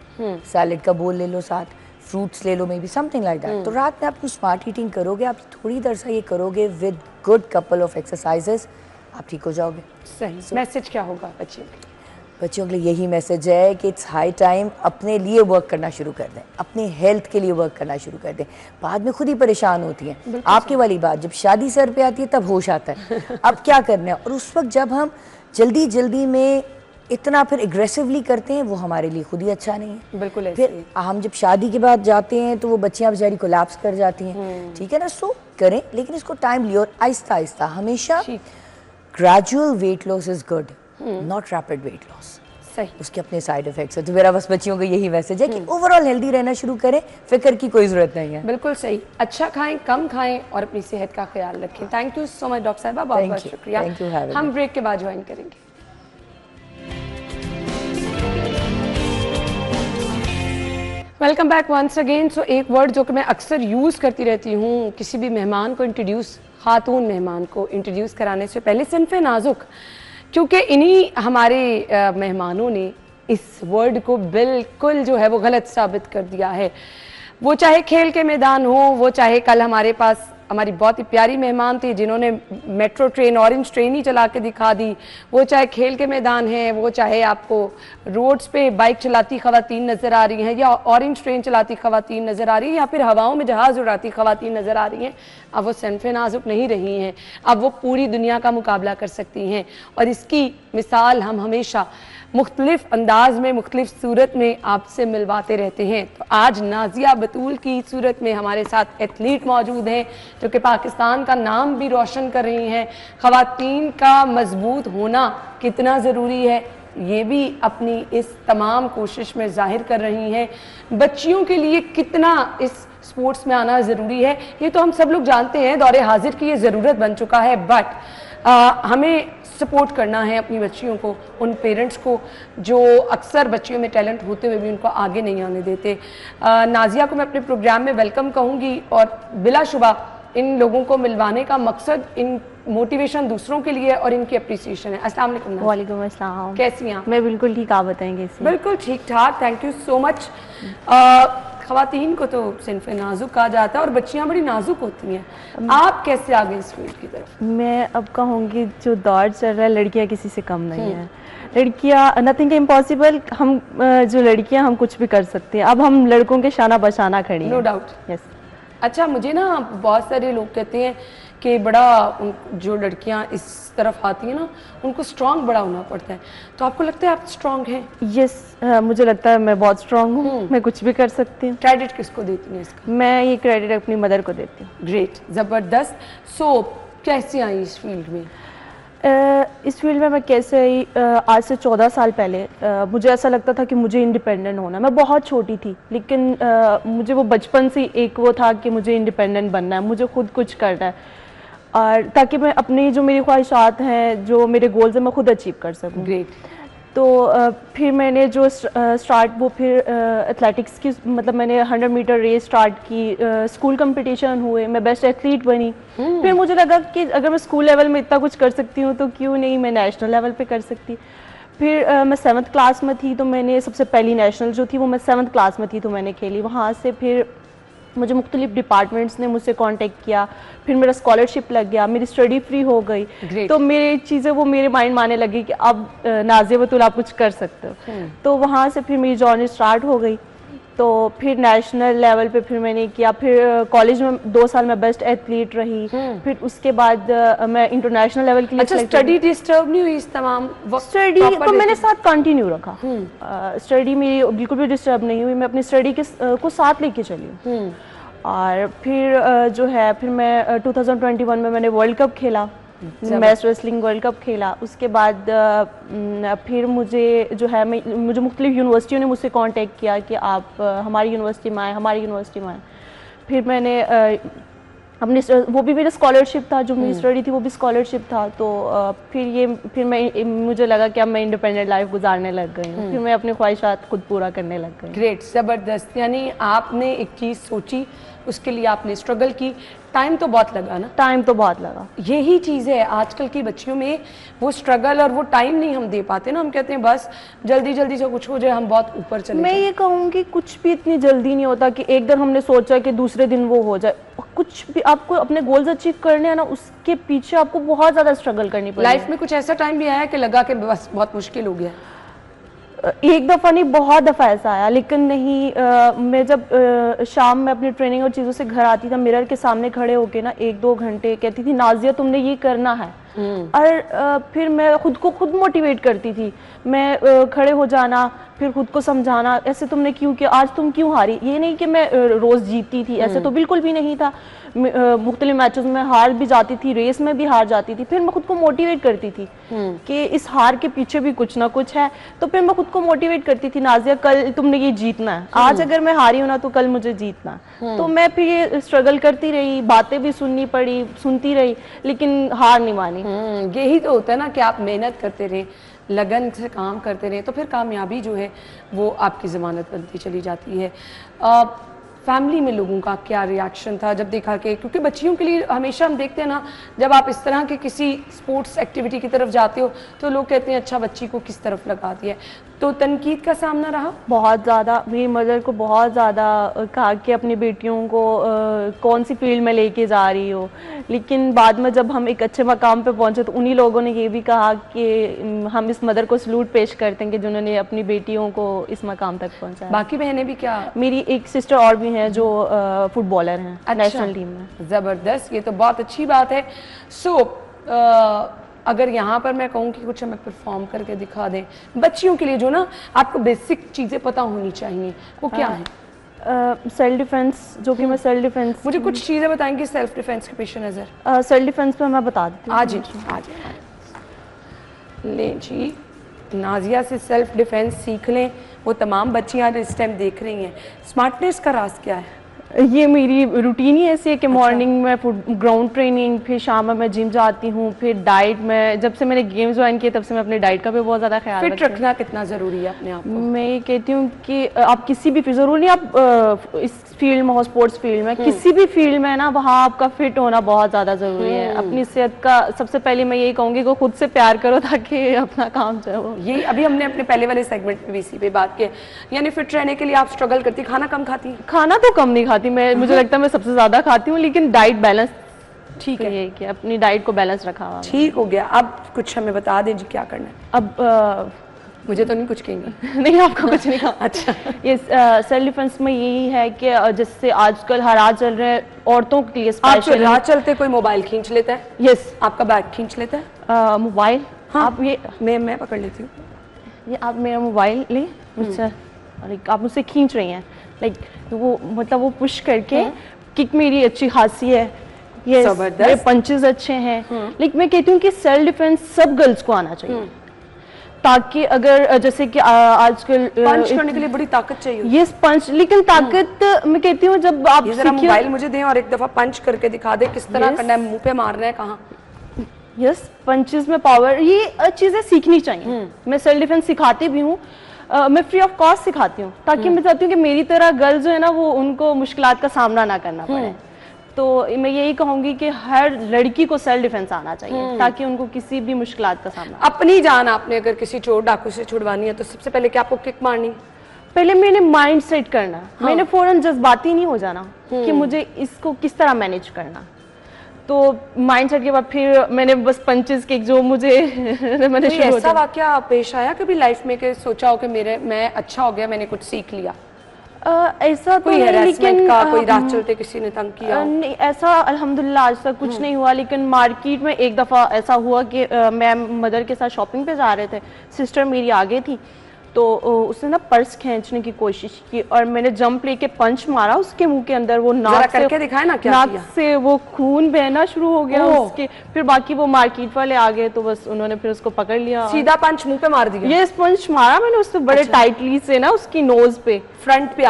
सैलेड का बोल ले लो, साथ फ्रूट्स ले लो, maybe something like that. तो रात में आप स्मार्ट ईटिंग करोगे, आप थोड़ी देर से ये करोगे with good couple of exercises, आप ठीक हो जाओगे। सही। मैसेज क्या होगा बच्चियों के लिए? बच्चों के लिए यही मैसेज है कि इट्स हाई टाइम अपने लिए वर्क करना शुरू कर दें, अपने हेल्थ के लिए वर्क करना शुरू कर दें। बाद में खुद ही परेशान होती हैं। आपकी वाली बात जब शादी सर पे आती है तब होश आता है अब क्या करना है, और उस वक्त जब हम जल्दी जल्दी में इतना फिर एग्रेसिवली करते हैं, वो हमारे लिए खुद ही अच्छा नहीं है। बिल्कुल ऐसे फिर हम जब शादी के बाद जाते हैं तो वो बच्चियां बेचारी कोलैप्स कर जाती हैं। ठीक है ना, सो करें, लेकिन इसको टाइम लियो और आहिस्ता आहिस्ता। हमेशा gradual weight loss is good, not rapid weight loss. सही। उसके अपने साइड इफेक्ट्स है। तो मेरा बस बच्चियों को यही मैसेज है कि ओवरऑल हेल्दी रहना शुरू करें, फिक्र की कोई जरूरत नहीं है। बिल्कुल सही। अच्छा खाएं, कम खाएं और अपनी सेहत का ख्याल रखें। Thank you so much doctor साहिबा, बहुत बहुत शुक्रिया। हम ब्रेक के बाद ज्वाइन करेंगे। Welcome back once again. So एक वर्ड जो कि मैं अक्सर यूज़ करती रहती हूँ किसी भी मेहमान को इंट्रोड्यूस, खातून मेहमान को इंट्रोड्यूस कराने से पहले, सिन्फ़े नाजुक, क्योंकि इन्हीं हमारे मेहमानों ने इस वर्ड को बिल्कुल जो है वो गलत साबित कर दिया है। वो चाहे खेल के मैदान हो, वो चाहे कल हमारे पास हमारी बहुत ही प्यारी मेहमान थी जिन्होंने मेट्रो ट्रेन, ऑरेंज ट्रेन ही चला के दिखा दी, वो चाहे खेल के मैदान है, वो चाहे आपको रोड्स पे बाइक चलाती ख़वातीन नज़र आ रही हैं, या ऑरेंज ट्रेन चलाती ख़वातीन नज़र आ रही हैं, या फिर हवाओं में जहाज़ उड़ाती ख़वातीन नज़र आ रही हैं, अब वो सिन्फ़े नाजुक नहीं रही हैं, अब वो पूरी दुनिया का मुकाबला कर सकती हैं। और इसकी मिसाल हम हमेशा मुख्तलिफ अंदाज में, मुख्तलिफ सूरत में आपसे मिलवाते रहते हैं। तो आज नाजिया बतूल की सूरत में हमारे साथ एथलीट मौजूद हैं जो कि पाकिस्तान का नाम भी रोशन कर रही हैं। ख़वातीन का मजबूत होना कितना ज़रूरी है ये भी अपनी इस तमाम कोशिश में जाहिर कर रही हैं। बच्चियों के लिए कितना इस स्पोर्ट्स में आना ज़रूरी है ये तो हम सब लोग जानते हैं, दौरे हाजिर की ये ज़रूरत बन चुका है। बट हमें सपोर्ट करना है अपनी बच्चियों को, उन पेरेंट्स को जो अक्सर बच्चियों में टैलेंट होते हुए भी उनको आगे नहीं आने देते। नाजिया को मैं अपने प्रोग्राम में वेलकम कहूँगी और बिलाशुबा इन लोगों को मिलवाने का मकसद इन मोटिवेशन दूसरों के लिए और इनकी अप्रिसिएशन है। अस्सलाम वालेकुम। वालेकुम अस्सलाम। कैसी हैं आप? मैं बिल्कुल ठीक, आप बताएंगे इसे? बिल्कुल ठीक ठाक, थैंक यू सो मच। ख़वातीन को तो सिन्फ़े नाजुक कहा जाता है और बच्चियां बड़ी नाजुक होती हैं। आप कैसे आ गए इस फील्ड की तरफ? मैं अब कहूँगी जो दौर चल रहा है लड़कियां किसी से कम नहीं है। लड़कियाँ नथिंग इम्पॉसिबल, हम जो लड़कियाँ हम कुछ भी कर सकते हैं। अब हम लड़कों के शाना बशाना खड़ी हैं। No doubt. यस। अच्छा, मुझे ना बहुत सारे लोग कहते हैं कि बड़ा जो लड़कियां इस तरफ आती हैं ना, उनको स्ट्रांग बड़ा होना पड़ता है, तो आपको लगता है आप स्ट्रांग हैं? यस, मुझे लगता है मैं बहुत स्ट्रांग हूँ, मैं कुछ भी कर सकती हूँ। क्रेडिट किसको देती हैं इसका? मैं ये क्रेडिट अपनी मदर को देती हूँ। ग्रेट, ज़बरदस्त। सो कैसे आई इस फील्ड में? इस फील्ड में मैं कैसे आई, आज से 14 साल पहले मुझे ऐसा लगता था कि मुझे इंडिपेंडेंट होना। मैं बहुत छोटी थी, लेकिन मुझे वो बचपन से एक वो था कि मुझे इंडिपेंडेंट बनना है, मुझे खुद कुछ करना है, और ताकि मैं अपनी जो मेरी ख्वाहिशात हैं, जो मेरे गोल्स हैं, मैं खुद अचीव कर सकूं। ग्रेट। तो फिर मैंने जो स्टार्ट वो फिर एथलेटिक्स की, मतलब मैंने 100 मीटर रेस स्टार्ट की, स्कूल कंपटीशन हुए, मैं बेस्ट एथलीट बनी। फिर मुझे लगा कि अगर मैं स्कूल लेवल में इतना कुछ कर सकती हूँ तो क्यों नहीं मैं नेशनल लेवल पे कर सकती। फिर मैं 7th क्लास में थी, तो मैंने सबसे पहली नेशनल जो थी वो मैं 7th क्लास में थी तो मैंने खेली। वहाँ से फिर मुझे मुख्तलिफ डिपार्टमेंट्स ने मुझसे कांटेक्ट किया, फिर मेरा स्कॉलरशिप लग गया, मेरी स्टडी फ्री हो गई। तो मेरी चीज़ें वो मेरे माइंड में आने लगी कि अब नाज़िया बतूल आप कुछ कर सकते हो। तो वहाँ से फिर मेरी जर्नी स्टार्ट हो गई। तो फिर नेशनल लेवल पे फिर मैंने किया, फिर कॉलेज में 2 साल मैं बेस्ट एथलीट रही। फिर उसके बाद मैं इंटरनेशनल लेवल के लिए। अच्छा, स्टडी डिस्टर्ब नहीं हुई इस तमाम वक्त? स्टडी तो मैंने साथ कंटिन्यू रखा। स्टडी मेरी बिल्कुल भी डिस्टर्ब नहीं हुई, मैं अपनी स्टडी के को साथ लेके चली हूँ। और फिर जो है, फिर मैं 2021 में मैंने वर्ल्ड कप खेला, मैच रेसलिंग वर्ल्ड कप खेला। उसके बाद फिर मुझे जो है, मुझे मुख्तलिफ यूनिवर्सिटियों ने मुझसे कांटेक्ट किया कि आप हमारी यूनिवर्सिटी में आए, हमारी यूनिवर्सिटी में आए। फिर मैंने अपनी, वो भी मेरा स्कॉलरशिप था, जो मेरी स्टडी थी वो भी स्कॉलरशिप था। तो फिर मुझे लगा कि अब मैं इंडिपेंडेंट लाइफ गुजारने लग गई हूँ, फिर मैं अपनी ख्वाहिशात खुद पूरा करने लग गई। ग्रेट, ज़बरदस्त। यानी आपने एक चीज़ सोची, उसके लिए आपने स्ट्रगल की, टाइम तो बहुत लगा ना? टाइम तो बहुत लगा। यही चीज़ है आजकल की बच्चियों में, वो स्ट्रगल और वो टाइम नहीं हम दे पाते ना। हम कहते हैं बस जल्दी जल्दी से कुछ हो जाए, हम बहुत ऊपर चले मैं ये कहूँगी कुछ भी इतनी जल्दी नहीं होता कि एक दिन हमने सोचा कि दूसरे दिन वो हो जाए। कुछ भी आपको अपने गोल्स अचीव करने हैं ना, उसके पीछे आपको बहुत ज़्यादा स्ट्रगल करनी पड़ेगी। लाइफ में कुछ ऐसा टाइम भी आया कि लगा कि बस बहुत मुश्किल हो गया? एक दफ़ा नहीं, बहुत दफ़ा ऐसा आया, लेकिन नहीं। मैं जब शाम में अपनी ट्रेनिंग और चीज़ों से घर आती था, मिरर के सामने खड़े होके ना 1-2 घंटे कहती थी, नाज़िया तुमने ये करना है। और फिर मैं खुद को खुद मोटिवेट करती थी। मैं खड़े हो जाना, फिर खुद को समझाना, ऐसे तुमने क्यों किया, आज तुम क्यों हारी। ये नहीं कि मैं रोज़ जीतती थी, ऐसे तो बिल्कुल भी नहीं था। मुख्तलिफ मैचेस में हार भी जाती थी, रेस में भी हार जाती थी। फिर मैं खुद को मोटिवेट करती थी कि इस हार के पीछे भी कुछ ना कुछ है। तो फिर मैं खुद को मोटिवेट करती थी, नाज़िया कल तुमने ये जीतना है, आज अगर मैं हारी हूँ ना तो कल मुझे जीतना है। तो मैं फिर ये स्ट्रगल करती रही, बातें भी सुननी पड़ी, सुनती रही, लेकिन हार नहीं मानी। यही तो होता है ना कि आप मेहनत करते रहें, लगन से काम करते रहें, तो फिर कामयाबी जो है वो आपकी ज़मानत बनती चली जाती है। फैमिली में लोगों का क्या रिएक्शन था जब देखा कि, क्योंकि बच्चियों के लिए हमेशा हम देखते हैं ना, जब आप इस तरह के किसी स्पोर्ट्स एक्टिविटी की तरफ जाते हो तो लोग कहते हैं अच्छा बच्ची को किस तरफ लगा दिया। तो तनकीद का सामना रहा? बहुत ज़्यादा। मेरी मदर को बहुत ज़्यादा कहा कि अपनी बेटियों को कौन सी फील्ड में लेके जा रही हो, लेकिन बाद में जब हम एक अच्छे मकाम पे पहुंचे तो उन्हीं लोगों ने ये भी कहा कि हम इस मदर को सलूट पेश करते हैं कि जिन्होंने अपनी बेटियों को इस मकाम तक पहुंचाया। बाकी बहनें भी क्या? मेरी एक सिस्टर और भी हैं जो फुटबॉलर हैं नेशनल टीम में। ज़बरदस्त, ये तो बहुत अच्छी बात है। सो अगर यहाँ पर मैं कहूँ कि कुछ हमें परफॉर्म करके दिखा दें बच्चियों के लिए, जो ना आपको बेसिक चीज़ें पता होनी चाहिए, वो क्या है? सेल्फ डिफेंस, जो कि मैं सेल्फ डिफेंस, मुझे कुछ चीज़ें बताएंगे सेल्फ डिफेंस के पेश नज़र? सेल्फ डिफेंस पे मैं बता देती हूँ। आज ले जी, नाज़िया से सेल्फ डिफेंस सीख लें। वो तमाम बच्चियाँ इस टाइम देख रही हैं, स्मार्टनेस का राज क्या है? ये मेरी रूटीन ही ऐसी है कि मॉर्निंग में ग्राउंड ट्रेनिंग, फिर शाम में मैं जिम जाती हूँ, फिर डाइट में, जब से मैंने गेम ज्वाइन किया तब से मैं अपने डाइट का भी बहुत ज़्यादा ख्याल फिट रखना कितना ज़रूरी है अपने आप को? मैं ये कहती हूँ कि आप किसी भी ज़रूरी नहीं आप इस फील्ड में हो, स्पोर्ट्स फील्ड में, किसी भी फील्ड में ना, वहाँ आपका फिट होना बहुत ज़्यादा ज़रूरी है। अपनी सेहत का सबसे पहले मैं यही कहूँगी कि खुद से प्यार करो ताकि अपना काम जो ये अभी हमने अपने पहले वाले सेगमेंट में भी इसी पे बात की, यानी फिट रहने के लिए आप स्ट्रगल करती, खाना कम खाती? खाना तो कम नहीं खाती मैं, मुझे लगता है मैं सबसे ज़्यादा खाती हूँ, लेकिन डाइट बैलेंस ठीक तो है। ये कि अपनी डाइट को बैलेंस रखा हुआ है। ठीक हो गया। अब कुछ हमें बता दें जी क्या करना है। अब मुझे तो नहीं कुछ कहेंगे। नहीं, आपको कुछ नहीं कहा। अच्छा। ये सेल्फ डिफेंस में यही है कि जिससे आजकल हालात चल रहे हैं औरतों के लिए आप स्पेशली। राह चलते कोई मोबाइल खींच लेता है, यस, आपका बैग खींच लेता है। मोबाइल। हाँ, आप ये मैं पकड़ लेती हूँ। आप मेरा मोबाइल लें मुझसे, लाइक आप मुझसे खींच रही हैं, लाइक वो मतलब वो पुश करके किक मेरी अच्छी खासी है, ये जबरदस्त। मेरे पंचेस अच्छे हैं। लाइक मैं कहती हूँ कि सेल्फ डिफेंस सब गर्ल्स को आना चाहिए, ताकि अगर जैसे कि आजकल पंच करने के लिए बड़ी ताकत चाहिए। ये पंच, लेकिन ताकत मैं कहती हूँ जब आप ये जरा सीखिए। मोबाइल मुझे दें और एक दफा पंच करके दिखा दे किस तरह करना है, मुंह पे मारना है, कहाँ। यस, पंचेस में पावर, ये चीजें सीखनी चाहिए। मैं सेल्फ डिफेंस सिखाती भी हूँ, मैं फ्री ऑफ कॉस्ट सिखाती हूँ, ताकि मैं चाहती हूँ कि मेरी तरह गर्ल्स जो है ना वो उनको मुश्किलात का सामना ना करना पड़े। तो मैं यही कहूंगी कि हर लड़की को सेल्फ डिफेंस आना चाहिए, ताकि उनको किसी भी मुश्किलात का सामना। अपनी जान आपने अगर किसी चोर डाकू से छुड़वानी है तो सबसे पहले क्या आपको किक मारनी है? पहले मैंने माइंड सेट करना, मैंने फौरन जज्बाती नहीं हो जाना कि मुझे इसको किस तरह मैनेज करना। तो माइंड सेट के बाद फिर मैंने बस पंचेस के जो मुझे मैंने कोई ऐसा वाकया पेश आया कभी लाइफ में कि सोचा हो कि मैं अच्छा हो गया, मैंने कुछ सीख लिया? ऐसा तो कोई नहीं, हैरेसमेंट लेकिन का, कोई राह चलते किसी ने तंग किया हो? नहीं, ऐसा अल्हम्दुलिल्लाह आज तक कुछ नहीं हुआ। लेकिन मार्केट में एक दफ़ा ऐसा हुआ कि मैं मदर के साथ शॉपिंग पे जा रहे थे, सिस्टर मेरी आगे थी, तो उसने ना पर्स खींचने की कोशिश की और मैंने जंप लेके पंच मारा उसके मुंह के अंदर। वो नाक करके दिखाए ना क्या नाक किया? से वो खून बहना शुरू हो गया उसके। फिर बाकी वो मार्केट वाले आ गए तो बस उन्होंने फिर उसको पकड़ लिया, सीधा पंच मुंह पे मार दिया? ये पंच मारा मैंने उससे बड़े टाइटली से ना उसकी नोज पे, फ्रंट पे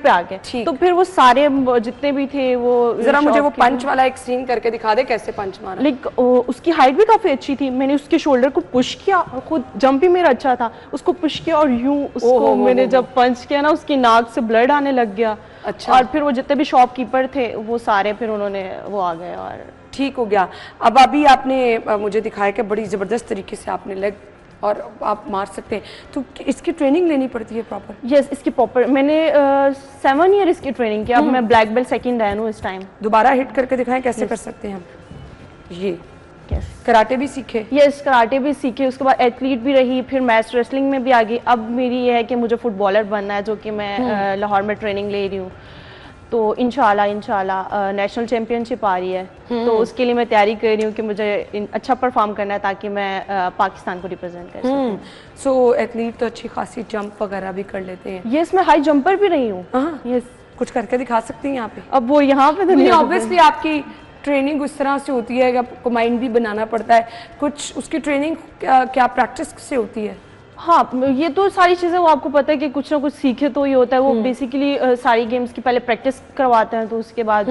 आके। ठीक। तो फिर वो सारे जितने भी थे वो जरा मुझे वो पंच वाला एक सीन करके दिखा दे, कैसे पंच मारा? लाइक उसकी हाइट भी काफी अच्छी थी, मैंने उसके शोल्डर को पुश किया, खुद जंप भी मेरा अच्छा था, उसको पुश किया और यूं उसको मैंने जब पंच किया ना उसकी नाक से ब्लड आने लग गया। अच्छा। और फिर वो जितने भी शॉपकीपर थे वो सारे फिर उन्होंने वो आ गए और ठीक हो गया। अब अभी आपने मुझे दिखाया कि बड़ी जबरदस्त तरीके से आपने लेग और आप मार सकते हैं, तो इसकी ट्रेनिंग लेनी पड़ती है प्रॉपर? यस, इसकी प्रॉपर मैंने 7 ईयर इसकी ट्रेनिंग की। अब मैं ब्लैक बेल्ट सेकंड डायन हूँ इस टाइम। दोबारा हिट करके दिखाएं कैसे कर सकते हैं हम ये? यस, कराटे भी सीखे? यस, कराटे भी सीखे, उसके बाद एथलीट भी रही, फिर मैच रेसलिंग में भी आ गई। अब मेरी ये है कि मुझे फुटबॉलर बनना है, जो कि मैं लाहौर में ट्रेनिंग ले रही हूँ। तो इंशाल्लाह नेशनल चैंपियनशिप आ रही है, तो उसके लिए मैं तैयारी कर रही हूँ कि मुझे अच्छा परफॉर्म करना है ताकि मैं पाकिस्तान को रिप्रेजेंट कर सकूँ। सो एथलीट तो अच्छी खासी जंप वगैरह भी कर लेते हैं। यस, मैं हाई जंपर भी रही हूँ। यस, कुछ करके दिखा सकती हैं यहाँ पे? अब वो यहाँ पे तो नहीं, ऑब्वियसली आपकी ट्रेनिंग उस तरह से होती है कि आपको माइंड भी बनाना पड़ता है कुछ। उसकी ट्रेनिंग क्या प्रैक्टिस से होती है? हाँ, ये तो सारी चीज़ें वो आपको पता है कि कुछ ना कुछ सीखे तो ही होता है। वो बेसिकली सारी गेम्स की पहले प्रैक्टिस करवाते हैं, तो उसके बाद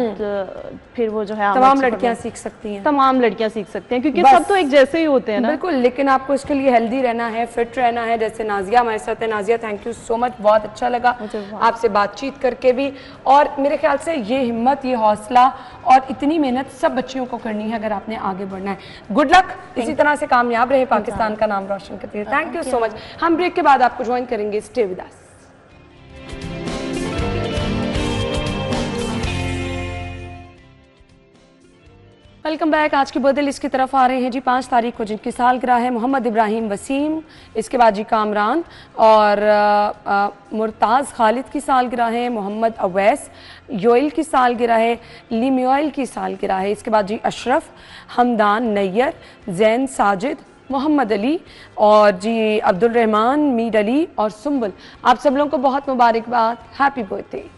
फिर वो जो है तमाम लड़कियां सीख सकती हैं। तमाम लड़कियां सीख सकती हैं, क्योंकि सब तो एक जैसे ही होते हैं ना। बिल्कुल, लेकिन आपको इसके लिए हेल्दी रहना है, फिट रहना है। जैसे नाजिया हमारे साथ है। Nazia, thank you so much, बहुत अच्छा लगा आपसे बातचीत करके भी। और मेरे ख्याल से ये हिम्मत, ये हौसला और इतनी मेहनत सब बच्चियों को करनी है अगर आपने आगे बढ़ना है। गुड लक, इसी तरह से कामयाब रहे, पाकिस्तान का नाम रोशन करते रहे। Thank you so much. हम ब्रेक के बाद आपको ज्वाइन करेंगे, stay with us. Welcome back. आज की बर्थडे लिस्ट की तरफ आ रहे हैं जी। 5 तारीख को जिनकी सालगिरह है, मोहम्मद इब्राहिम वसीम, इसके बाद जी कामरान और मुर्ताज़ खालिद की सालगिरह है, मोहम्मद अवैस, योइल की सालगिरह है, लिम्योइल की सालगिरह है, इसके बाद जी अशरफ, हमदान नैयर, जैन साजिद, मोहम्मद अली और जी अब्दुल रहमान, मीर अली और सुम्बुल। आप सब लोगों को बहुत मुबारकबाद, happy birthday.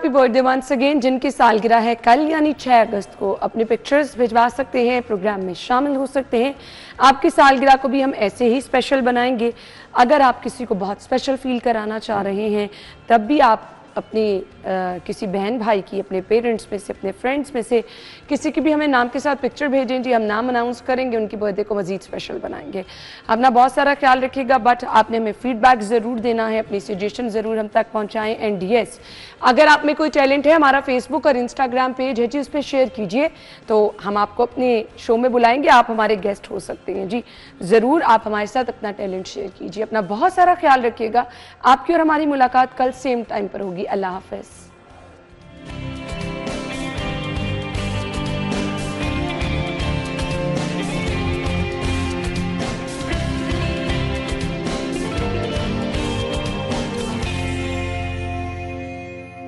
Happy birthday once again. जिनकी सालगिरह है कल यानी 6 अगस्त को, अपने पिक्चर्स भिजवा सकते हैं, प्रोग्राम में शामिल हो सकते हैं। आपकी सालगिरह को भी हम ऐसे ही स्पेशल बनाएंगे। अगर आप किसी को बहुत स्पेशल फील कराना चाह रहे हैं तब भी आप अपनी किसी बहन भाई की, अपने पेरेंट्स में से, अपने फ्रेंड्स में से किसी की भी हमें नाम के साथ पिक्चर भेजें जी, हम नाम अनाउंस करेंगे, उनकी बर्थडे को मज़ीद स्पेशल बनाएंगे। अपना बहुत सारा ख्याल रखिएगा, बट आपने हमें फीडबैक ज़रूर देना है, अपनी सजेशन ज़रूर हम तक पहुँचाएँ। एंड यस, अगर आप में कोई टैलेंट है, हमारा फेसबुक और इंस्टाग्राम पेज है जी, उस पर शेयर कीजिए, तो हम आपको अपने शो में बुलाएंगे, आप हमारे गेस्ट हो सकते हैं जी। ज़रूर आप हमारे साथ अपना टैलेंट शेयर कीजिए। अपना बहुत सारा ख्याल रखिएगा। आपकी और हमारी मुलाकात कल सेम टाइम पर होगी। अल्लाह हाफ़िज़।